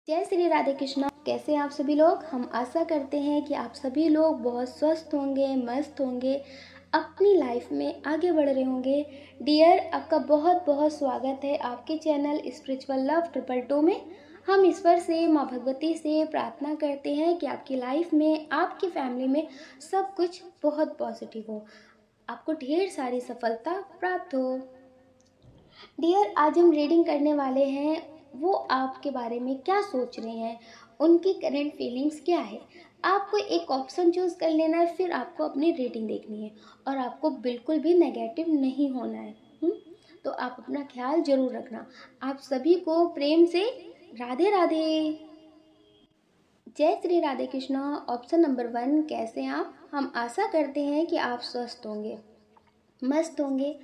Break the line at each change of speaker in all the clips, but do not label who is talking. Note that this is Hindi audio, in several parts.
जय श्री राधे कृष्णा। कैसे हैं आप सभी लोग। हम आशा करते हैं कि आप सभी लोग बहुत स्वस्थ होंगे, मस्त होंगे, अपनी लाइफ में आगे बढ़ रहे होंगे। डियर, आपका बहुत बहुत स्वागत है आपके चैनल स्पिरिचुअल लव 222 में। हम ईश्वर से, माँ भगवती से प्रार्थना करते हैं कि आपकी लाइफ में, आपकी फैमिली में सब कुछ बहुत पॉजिटिव हो, आपको ढेर सारी सफलता प्राप्त हो। डियर, आज हम रीडिंग करने वाले हैं वो आपके बारे में क्या सोच रहे हैं, उनकी करंट फीलिंग्स क्या है। आपको एक ऑप्शन चूज कर लेना है, फिर आपको अपनी रीडिंग देखनी है और आपको बिल्कुल भी नेगेटिव नहीं होना है। तो आप अपना ख्याल जरूर रखना। आप सभी को प्रेम से राधे राधे। जय श्री राधे कृष्णा। ऑप्शन नंबर 1, कैसे हैं आप। हम आशा करते हैं कि आप स्वस्थ होंगे, मस्त होंगे,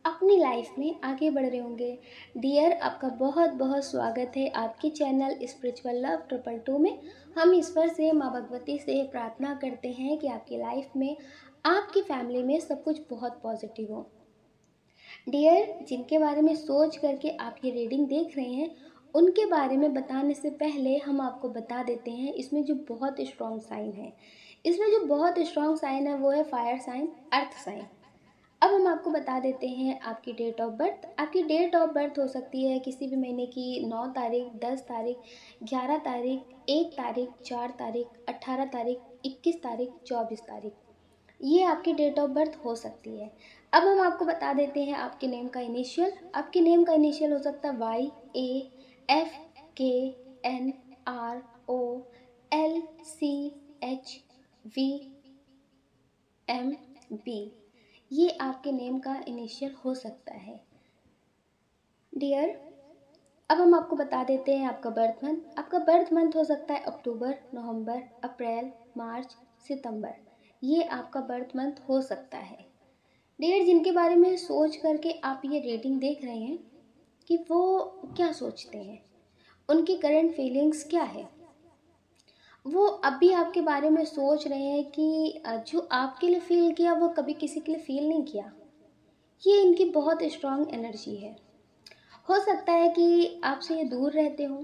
अपनी लाइफ में आगे बढ़ रहे होंगे। डियर, आपका बहुत बहुत स्वागत है आपके चैनल स्पिरिचुअल लव 222 में। हम ईश्वर से, माँ भगवती से प्रार्थना करते हैं कि आपकी लाइफ में, आपकी फैमिली में सब कुछ बहुत पॉजिटिव हो। डियर, जिनके बारे में सोच करके आप ये रीडिंग देख रहे हैं, उनके बारे में बताने से पहले हम आपको बता देते हैं इसमें जो बहुत स्ट्रॉन्ग साइन है। इसमें जो बहुत स्ट्रॉन्ग साइन है वो है फायर साइन, अर्थ साइन। अब हम आपको बता देते हैं आपकी डेट ऑफ बर्थ। आपकी डेट ऑफ बर्थ हो सकती है किसी भी महीने की 9 तारीख, 10 तारीख, 11 तारीख, 1 तारीख, 4 तारीख, 18 तारीख, 21 तारीख, 24 तारीख। ये आपकी डेट ऑफ बर्थ हो सकती है। अब हम आपको बता देते हैं आपके नेम का इनिशियल। आपके नेम का इनिशियल हो सकता है YAFKNROLCHVMB। ये आपके नेम का इनिशियल हो सकता है। डियर, अब हम आपको बता देते हैं आपका बर्थ मंथ। आपका बर्थ मंथ हो सकता है अक्टूबर, नवंबर, अप्रैल, मार्च, सितंबर। ये आपका बर्थ मंथ हो सकता है। डियर, जिनके बारे में सोच करके आप ये रीडिंग देख रहे हैं कि वो क्या सोचते हैं, उनकी करंट फीलिंग्स क्या है, वो अभी आपके बारे में सोच रहे हैं कि जो आपके लिए फील किया वो कभी किसी के लिए फील नहीं किया। ये इनकी बहुत स्ट्रांग एनर्जी है। हो सकता है कि आपसे ये दूर रहते हों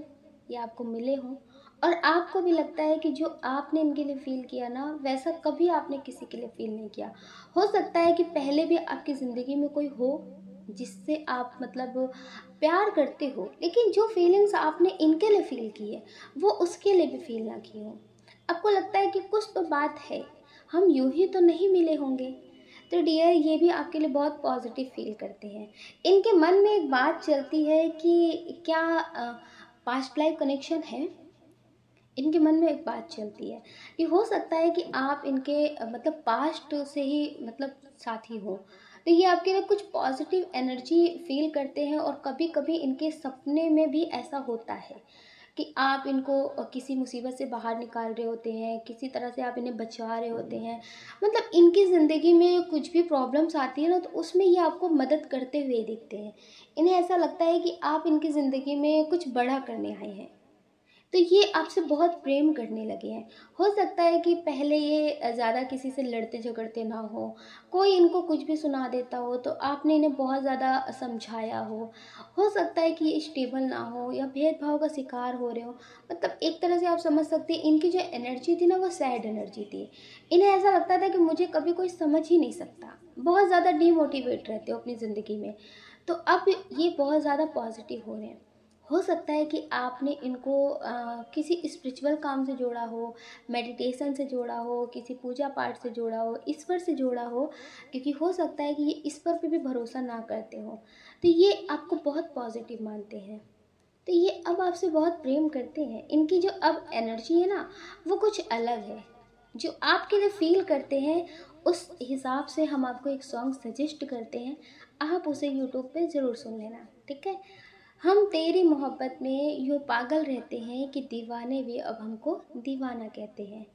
या आपको मिले हों और आपको भी लगता है कि जो आपने इनके लिए फील किया ना, वैसा कभी आपने किसी के लिए फील नहीं किया। हो सकता है कि पहले भी आपकी ज़िंदगी में कोई हो जिससे आप प्यार करते हो, लेकिन जो फीलिंग्स आपने इनके लिए फील की है वो उसके लिए भी फील ना की हो। आपको लगता है कि कुछ तो बात है, हम यूं ही तो नहीं मिले होंगे। तो डियर, ये भी आपके लिए बहुत पॉजिटिव फील करते हैं। इनके मन में एक बात चलती है कि क्या पास्ट लाइफ कनेक्शन है। इनके मन में एक बात चलती है कि हो सकता है कि आप इनके पास्ट से ही साथी हो। तो ये आपके लिए कुछ पॉजिटिव एनर्जी फील करते हैं और कभी कभी इनके सपने में भी ऐसा होता है कि आप इनको किसी मुसीबत से बाहर निकाल रहे होते हैं, किसी तरह से आप इन्हें बचा रहे होते हैं। इनकी ज़िंदगी में कुछ भी प्रॉब्लम्स आती है ना, तो उसमें ये आपको मदद करते हुए दिखते हैं। इन्हें ऐसा लगता है कि आप इनकी ज़िंदगी में कुछ बड़ा करने आए हैं, तो ये आपसे बहुत प्रेम करने लगे हैं। हो सकता है कि पहले ये ज़्यादा किसी से लड़ते झगड़ते ना हो, कोई इनको कुछ भी सुना देता हो तो आपने इन्हें बहुत ज़्यादा समझाया हो सकता है कि ये स्टेबल ना हो या भेदभाव का शिकार हो रहे हो। एक तरह से आप समझ सकते हैं इनकी जो एनर्जी थी ना, वो सैड एनर्जी थी। इन्हें ऐसा लगता था कि मुझे कभी कोई समझ ही नहीं सकता, बहुत ज़्यादा डीमोटिवेट रहते हो अपनी ज़िंदगी में। तो अब ये बहुत ज़्यादा पॉजिटिव हो रहे हैं। हो सकता है कि आपने इनको किसी स्पिरिचुअल काम से जोड़ा हो, मेडिटेशन से जोड़ा हो, किसी पूजा पाठ से जोड़ा हो, ईश्वर से जोड़ा हो, क्योंकि हो सकता है कि ये ईश्वर पे भी भरोसा ना करते हो। तो ये आपको बहुत पॉजिटिव मानते हैं, तो ये अब आपसे बहुत प्रेम करते हैं। इनकी जो अब एनर्जी है ना, वो कुछ अलग है। जो आपके लिए फील करते हैं उस हिसाब से हम आपको एक सॉन्ग सजेस्ट करते हैं, आप उसे यूट्यूब पे ज़रूर सुन लेना, ठीक है। हम तेरी मोहब्बत में यूँ पागल रहते हैं कि दीवाने भी अब हमको दीवाना कहते हैं।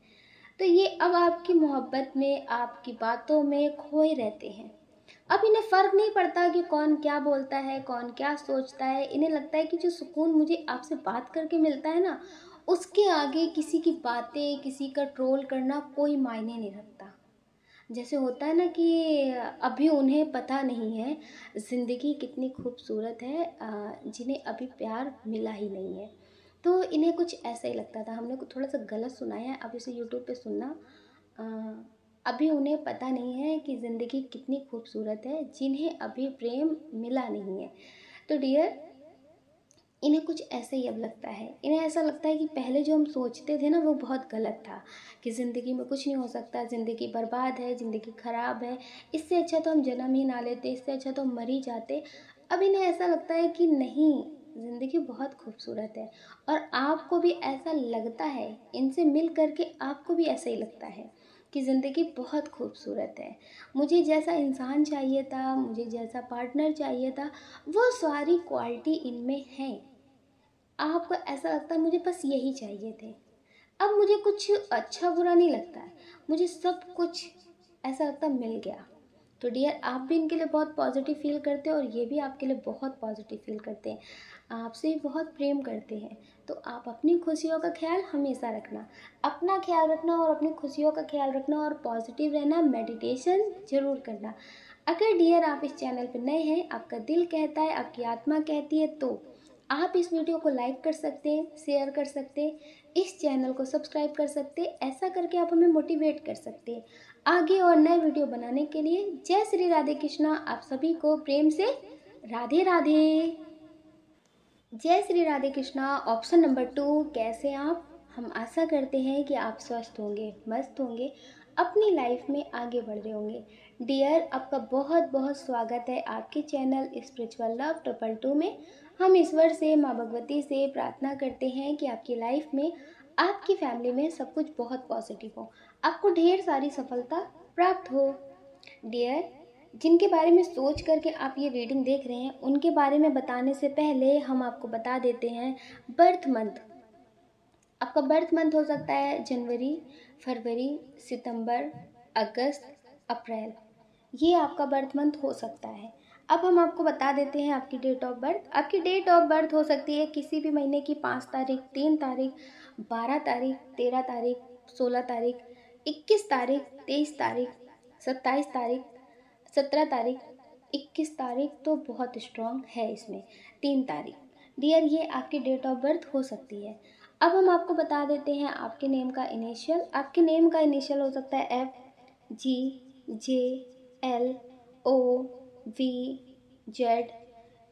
तो ये अब आपकी मोहब्बत में, आपकी बातों में खोए रहते हैं। अब इन्हें फ़र्क नहीं पड़ता कि कौन क्या बोलता है, कौन क्या सोचता है। इन्हें लगता है कि जो सुकून मुझे आपसे बात करके मिलता है ना, उसके आगे किसी की बातें, किसी का ट्रोल करना कोई मायने नहीं रखता। जैसे होता है ना कि अभी उन्हें पता नहीं है ज़िंदगी कितनी खूबसूरत है, जिन्हें अभी प्यार मिला ही नहीं है। तो इन्हें कुछ ऐसा ही लगता था, हमने कुछ थोड़ा सा गलत सुना है, अब इसे यूट्यूब पे सुनना। अभी उन्हें पता नहीं है कि ज़िंदगी कितनी खूबसूरत है, जिन्हें अभी प्रेम मिला नहीं है। तो डियर, इन्हें कुछ ऐसे ही अब लगता है, इन्हें ऐसा लगता है कि पहले जो हम सोचते थे ना वो बहुत गलत था, कि ज़िंदगी में कुछ नहीं हो सकता, ज़िंदगी बर्बाद है, ज़िंदगी ख़राब है, इससे अच्छा तो हम जन्म ही ना लेते, इससे अच्छा तो हम मर ही जाते। अब इन्हें ऐसा लगता है कि नहीं, ज़िंदगी बहुत खूबसूरत है। और आपको भी ऐसा लगता है, इनसे मिल करके आपको भी ऐसा ही लगता है कि ज़िंदगी बहुत खूबसूरत है। मुझे जैसा इंसान चाहिए था, मुझे जैसा पार्टनर चाहिए था, वो सारी क्वालिटी इनमें है। आपको ऐसा लगता है मुझे बस यही चाहिए थे। अब मुझे कुछ अच्छा बुरा नहीं लगता है, मुझे सब कुछ ऐसा लगता मिल गया। तो डियर, आप भी इनके लिए बहुत पॉजिटिव फील करते हैं और ये भी आपके लिए बहुत पॉजिटिव फील करते हैं, आपसे भी बहुत प्रेम करते हैं। तो आप अपनी खुशियों का ख्याल हमेशा रखना, अपना ख्याल रखना और अपनी खुशियों का ख्याल रखना, और पॉजिटिव रहना, मेडिटेशन ज़रूर करना। अगर डियर आप इस चैनल पर नए हैं, आपका दिल कहता है, आपकी आत्मा कहती है, तो आप इस वीडियो को लाइक कर सकते हैं, शेयर कर सकते हैं, इस चैनल को सब्सक्राइब कर सकते हैं। ऐसा करके आप हमें मोटिवेट कर सकते हैं आगे और नए वीडियो बनाने के लिए। जय श्री राधे कृष्णा, आप सभी को प्रेम से राधे राधे। जय श्री राधे कृष्णा। ऑप्शन नंबर 2, कैसे आप? हम आशा करते हैं कि आप स्वस्थ होंगे, मस्त होंगे, अपनी लाइफ में आगे बढ़ रहे होंगे। डियर, आपका बहुत बहुत स्वागत है आपके चैनल स्पिरिचुअल लव 222 में। हम ईश्वर से, माँ भगवती से प्रार्थना करते हैं कि आपकी लाइफ में, आपकी फैमिली में सब कुछ बहुत पॉजिटिव हो, आपको ढेर सारी सफलता प्राप्त हो। डियर, जिनके बारे में सोच करके आप ये रीडिंग देख रहे हैं, उनके बारे में बताने से पहले हम आपको बता देते हैं बर्थ मंथ। आपका बर्थ मंथ हो सकता है जनवरी, फरवरी, सितंबर, अगस्त, अप्रैल, ये आपका बर्थ मंथ हो सकता है। अब हम आपको बता देते हैं आपकी डेट ऑफ बर्थ। आपकी डेट ऑफ बर्थ हो सकती है किसी भी महीने की 5 तारीख, 3 तारीख, 12 तारीख, 13 तारीख, 16 तारीख, 21 तारीख, 23 तारीख, 27 तारीख, 17 तारीख, 21 तारीख तो बहुत स्ट्रॉन्ग है इसमें, 3 तारीख। डियर, ये आपकी डेट ऑफ बर्थ हो सकती है। अब हम आपको बता देते हैं आपके नेम का इनिशियल। आपके नेम का इनिशियल हो सकता है F, G, J, L, O, V, Z,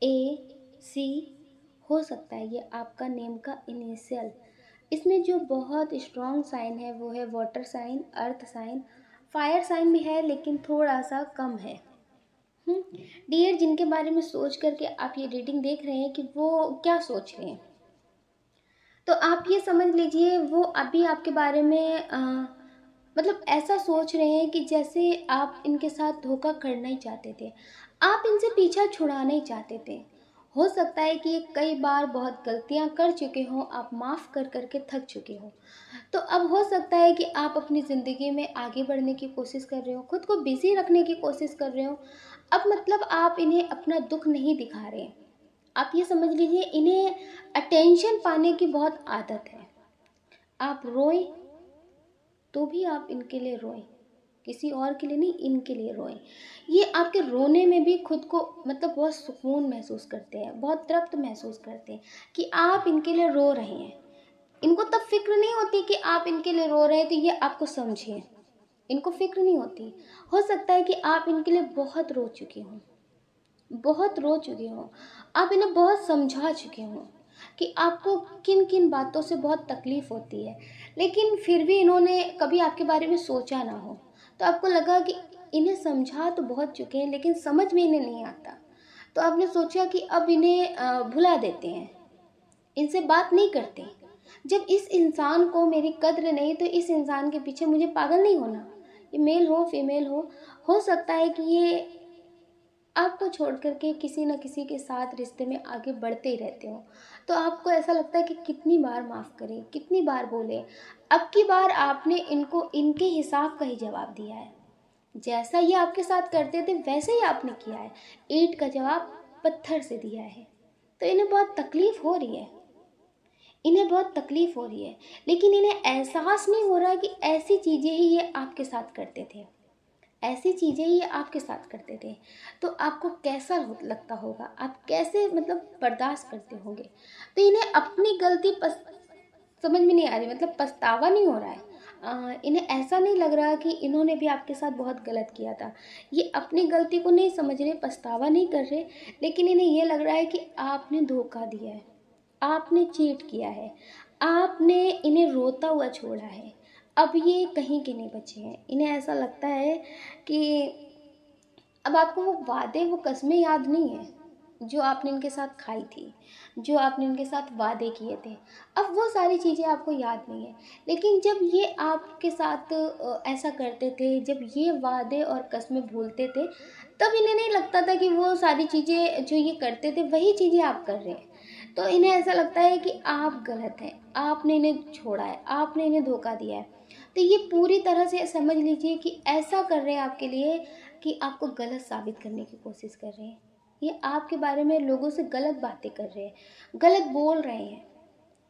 A, C हो सकता है ये आपका नेम का इनिशियल। इसमें जो बहुत स्ट्रॉन्ग साइन है वो है water sign, earth sign, fire sign भी है लेकिन थोड़ा सा कम है। डियर, जिनके बारे में सोच करके आप ये रीडिंग देख रहे हैं कि वो क्या सोच रहे हैं, तो आप ये समझ लीजिए वो अभी आपके बारे में मतलब ऐसा सोच रहे हैं कि जैसे आप इनके साथ धोखा करना ही चाहते थे, आप इनसे पीछा छुड़ाना ही चाहते थे। हो सकता है कि ये कई बार बहुत गलतियां कर चुके हों, आप माफ़ कर करके थक चुके हो। तो अब हो सकता है कि आप अपनी ज़िंदगी में आगे बढ़ने की कोशिश कर रहे हो, खुद को बिजी रखने की कोशिश कर रहे हो। अब मतलब आप इन्हें अपना दुख नहीं दिखा रहे हैं। आप ये समझ लीजिए इन्हें अटेंशन पाने की बहुत आदत है। आप रोए तो भी आप इनके लिए रोएं, किसी और के लिए नहीं, इनके लिए रोएं। ये आपके रोने में भी खुद को मतलब बहुत सुकून महसूस करते हैं, बहुत तृप्त महसूस करते हैं कि आप इनके लिए रो रहे हैं। इनको तब फिक्र नहीं होती कि आप इनके लिए रो रहे हैं तो ये आपको समझें, इनको फिक्र नहीं होती। हो सकता है कि आप इनके लिए बहुत रो चुके हों, बहुत रो चुके हों, आप इन्हें बहुत समझा चुके हों कि आपको किन किन बातों से बहुत तकलीफ़ होती है, लेकिन फिर भी इन्होंने कभी आपके बारे में सोचा ना हो। तो आपको लगा कि इन्हें समझा तो बहुत चुके हैं लेकिन समझ में इन्हें नहीं आता, तो आपने सोचा कि अब इन्हें भुला देते हैं, इनसे बात नहीं करते। जब इस इंसान को मेरी कद्र नहीं तो इस इंसान के पीछे मुझे पागल नहीं होना। ये मेल हो फीमेल हो सकता है कि ये आपको छोड़ करके किसी न किसी के साथ रिश्ते में आगे बढ़ते ही रहते हो। तो आपको ऐसा लगता है कि कितनी बार माफ़ करें, कितनी बार बोलें। अब की बार आपने इनको इनके हिसाब का ही जवाब दिया है, जैसा ये आपके साथ करते थे वैसे ही आपने किया है, ईंट का जवाब पत्थर से दिया है। तो इन्हें बहुत तकलीफ़ हो रही है, इन्हें बहुत तकलीफ़ हो रही है, लेकिन इन्हें एहसास नहीं हो रहा है कि ऐसी चीज़ें ही ये आपके साथ करते थे, ऐसी चीज़ें ये आपके साथ करते थे, तो आपको कैसा लगता होगा, आप कैसे मतलब बर्दाश्त करते होंगे। तो इन्हें अपनी गलती समझ में नहीं आ रही, मतलब पछतावा नहीं हो रहा है। इन्हें ऐसा नहीं लग रहा कि इन्होंने भी आपके साथ बहुत गलत किया था। ये अपनी गलती को नहीं समझ रहे, पछतावा नहीं कर रहे, लेकिन इन्हें ये लग रहा है कि आपने धोखा दिया है, आपने चीट किया है, आपने इन्हें रोता हुआ छोड़ा है। अब ये कहीं के नहीं बचे हैं। इन्हें ऐसा लगता है कि अब आपको वो वादे, वो कस्में याद नहीं है जो आपने इनके साथ खाई थी, जो आपने इनके साथ वादे किए थे। अब वो सारी चीज़ें आपको याद नहीं है। लेकिन जब ये आपके साथ ऐसा करते थे, जब ये वादे और कस्में भूलते थे, तब इन्हें नहीं लगता था कि वो सारी चीज़ें जो ये करते थे वही चीज़ें आप कर रहे हैं। तो इन्हें ऐसा लगता है कि आप गलत हैं, आपने इन्हें छोड़ा है, आपने इन्हें धोखा दिया है। तो ये पूरी तरह से समझ लीजिए कि ऐसा कर रहे हैं आपके लिए कि आपको गलत साबित करने की कोशिश कर रहे हैं। ये आपके बारे में लोगों से गलत बातें कर रहे हैं, गलत बोल रहे हैं,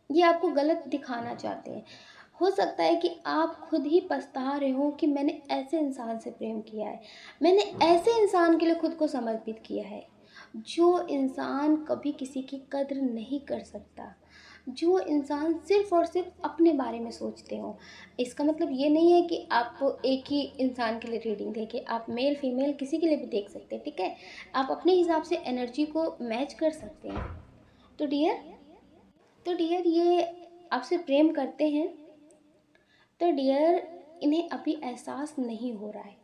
ये आपको गलत दिखाना चाहते हैं। हो सकता है कि आप खुद ही पछता रहे हो कि मैंने ऐसे इंसान से प्रेम किया है, मैंने ऐसे इंसान के लिए खुद को समर्पित किया है। जो इंसान कभी किसी की कद्र नहीं कर सकता, जो इंसान सिर्फ और सिर्फ अपने बारे में सोचते हो। इसका मतलब ये नहीं है कि आप एक ही इंसान के लिए रीडिंग देखें, आप मेल फीमेल किसी के लिए भी देख सकते हैं, ठीक है। आप अपने हिसाब से एनर्जी को मैच कर सकते हैं। तो डियर ये आपसे प्रेम करते हैं, तो डियर इन्हें अभी एहसास नहीं हो रहा है,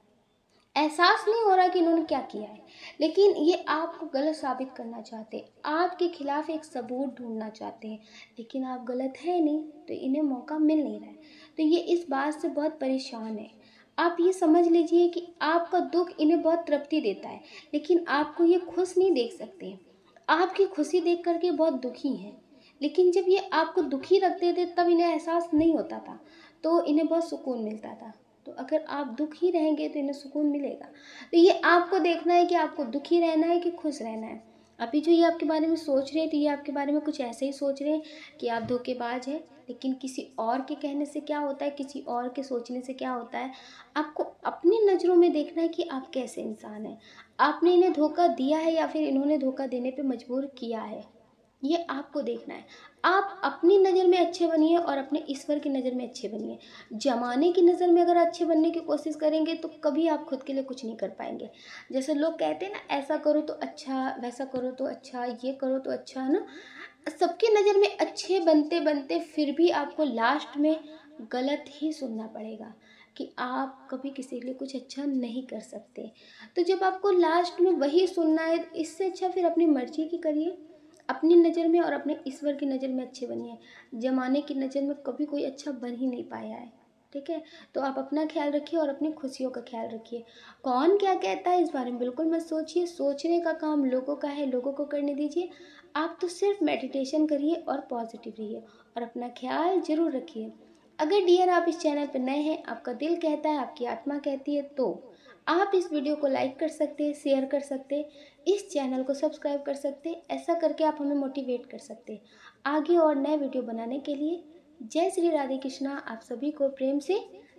एहसास नहीं हो रहा कि इन्होंने क्या किया है, लेकिन ये आपको गलत साबित करना चाहते हैं, आपके खिलाफ एक सबूत ढूंढना चाहते हैं। लेकिन आप गलत है नहीं, तो इन्हें मौका मिल नहीं रहा है। तो ये इस बात से बहुत परेशान है। आप ये समझ लीजिए कि आपका दुख इन्हें बहुत तृप्ति देता है, लेकिन आपको ये खुश नहीं देख सकते। आपकी खुशी देख करके बहुत दुखी हैं, लेकिन जब ये आपको दुखी रखते थे तब इन्हें एहसास नहीं होता था, तो इन्हें बहुत सुकून मिलता था। तो अगर आप दुखी रहेंगे तो इन्हें सुकून मिलेगा। तो ये आपको देखना है कि आपको दुखी रहना है कि खुश रहना है। अभी जो ये आपके बारे में सोच रहे हैं, तो ये आपके बारे में कुछ ऐसे ही सोच रहे हैं कि आप धोखेबाज हैं। लेकिन किसी और के कहने से क्या होता है, किसी और के सोचने से क्या होता है, आपको अपनी नज़रों में देखना है कि आप कैसे इंसान हैं। आपने इन्हें धोखा दिया है या फिर इन्होंने धोखा देने पे मजबूर किया है, ये आपको देखना है। आप अपनी नज़र में अच्छे बनिए और अपने ईश्वर की नज़र में अच्छे बनिए। ज़माने की नज़र में अगर अच्छे बनने की कोशिश करेंगे तो कभी आप खुद के लिए कुछ नहीं कर पाएंगे। जैसे लोग कहते हैं ना, ऐसा करो तो अच्छा, वैसा करो तो अच्छा, ये करो तो अच्छा, है ना। सबकी नज़र में अच्छे बनते बनते फिर भी आपको लास्ट में गलत ही सुनना पड़ेगा कि आप कभी किसी के लिए कुछ अच्छा नहीं कर सकते। तो जब आपको लास्ट में वही सुनना है, इससे अच्छा फिर अपनी मर्जी की करिए, अपनी नज़र में और अपने ईश्वर की नज़र में अच्छे बनिए। ज़माने की नज़र में कभी कोई अच्छा बन ही नहीं पाया है, ठीक है। तो आप अपना ख्याल रखिए और अपनी खुशियों का ख्याल रखिए। कौन क्या कहता है इस बारे में बिल्कुल मत सोचिए, सोचने का काम लोगों का है, लोगों को करने दीजिए। आप तो सिर्फ मेडिटेशन करिए और पॉजिटिव रहिए और अपना ख्याल ज़रूर रखिए। अगर डियर आप इस चैनल पर नए हैं, आपका दिल कहता है, आपकी आत्मा कहती है, तो आप इस वीडियो को लाइक कर सकते हैं, शेयर कर सकते हैं, इस चैनल को सब्सक्राइब कर सकते हैं। ऐसा करके आप हमें मोटिवेट कर सकते हैं आगे और नए वीडियो बनाने के लिए। जय श्री राधे कृष्णा। आप सभी को प्रेम से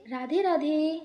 राधे राधे।